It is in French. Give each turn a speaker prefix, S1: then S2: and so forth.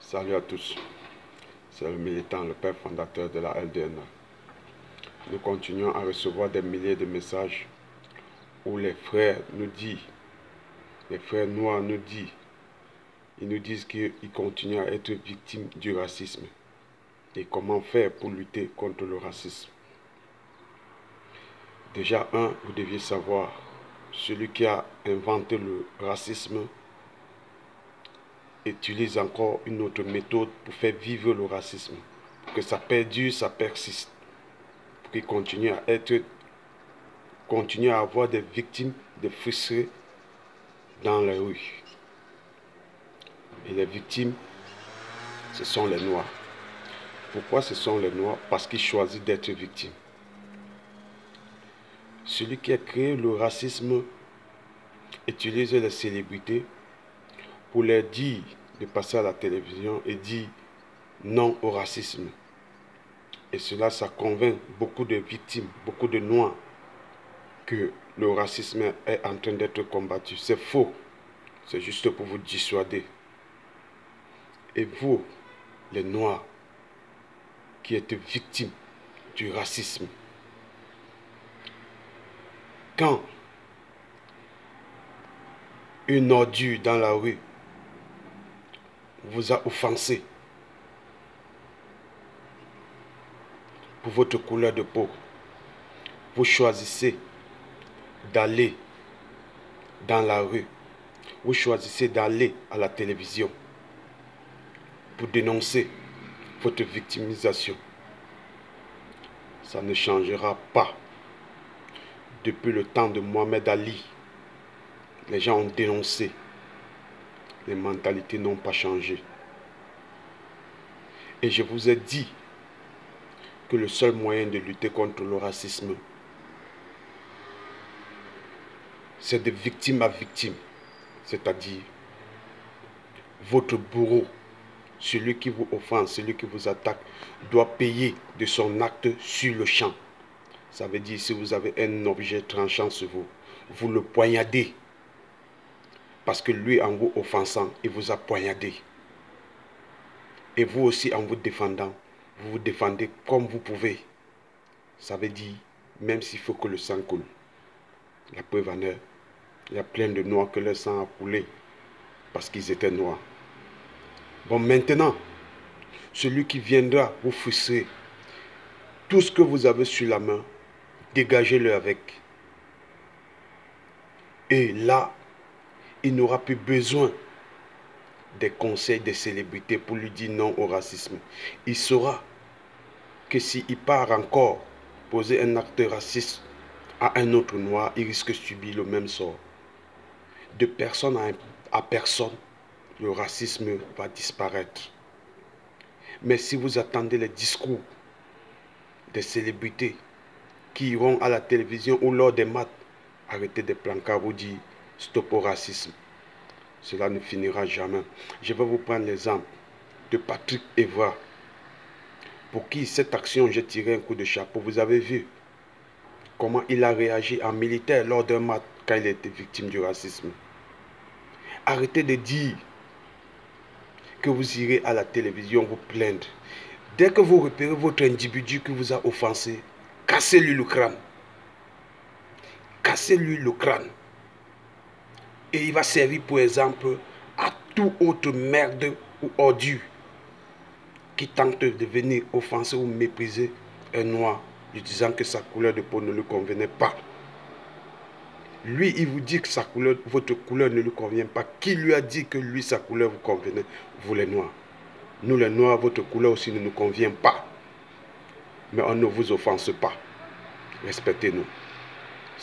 S1: Salut à tous, c'est le militant, le père fondateur de la LDNA. Nous continuons à recevoir des milliers de messages où les frères nous disent, les frères noirs nous disent, ils nous disent qu'ils continuent à être victimes du racisme. Et comment faire pour lutter contre le racisme? Déjà, vous deviez savoir, celui qui a inventé le racisme utilise encore une autre méthode pour faire vivre le racisme, pour que ça perdure, ça persiste, pour qu'il continue à avoir des victimes, des frustrés dans les rues. Et les victimes, ce sont les Noirs. Pourquoi ce sont les Noirs? Parce qu'ils choisissent d'être victimes. Celui qui a créé le racisme utilise les célébrités pour leur dire de passer à la télévision et dire non au racisme. Et cela, ça convainc beaucoup de victimes, beaucoup de Noirs, que le racisme est en train d'être combattu. C'est faux. C'est juste pour vous dissuader. Et vous, les Noirs, qui êtes victimes du racisme, quand une ordure dans la rue vous a offensé pour votre couleur de peau, vous choisissez d'aller dans la rue, vous choisissez d'aller à la télévision pour dénoncer votre victimisation. Ça ne changera pas. Depuis le temps de Mohamed Ali, les gens ont dénoncé. Les mentalités n'ont pas changé. Et je vous ai dit que le seul moyen de lutter contre le racisme, c'est de victime à victime. C'est-à-dire, votre bourreau, celui qui vous offense, celui qui vous attaque, doit payer de son acte sur le champ. Ça veut dire, si vous avez un objet tranchant sur vous, vous le poignardez. Parce que lui, en vous offensant, il vous a poignardé. Et vous aussi, en vous défendant, vous vous défendez comme vous pouvez. Ça veut dire, même s'il faut que le sang coule. La preuve en est, il y a plein de Noirs que le sang a coulé parce qu'ils étaient noirs. Bon, maintenant, celui qui viendra vous frustrer, tout ce que vous avez sur la main, dégagez-le avec. Et là, il n'aura plus besoin des conseils des célébrités pour lui dire non au racisme. Il saura que s'il part encore poser un acte raciste à un autre Noir, il risque de subir le même sort. De personne à personne, le racisme va disparaître. Mais si vous attendez les discours des célébrités qui iront à la télévision ou lors des matchs, arrêtez des plancards vous dire stop au racisme. Cela ne finira jamais. Je vais vous prendre l'exemple de Patrick Evra, pour qui cette action, j'ai tiré un coup de chapeau. Vous avez vu comment il a réagi en militaire lors d'un match quand il a été victime du racisme. Arrêtez de dire que vous irez à la télévision vous plaindre. Dès que vous repérez votre individu qui vous a offensé, cassez-lui le crâne. Cassez-lui le crâne. Et il va servir pour exemple à tout autre merde ou ordure qui tente de venir offenser ou mépriser un Noir, lui disant que sa couleur de peau ne lui convenait pas. Lui, il vous dit que votre couleur ne lui convient pas. Qui lui a dit que lui, sa couleur vous convenait? Vous les Noirs. Nous les Noirs, votre couleur aussi ne nous convient pas. Mais on ne vous offense pas. Respectez-nous.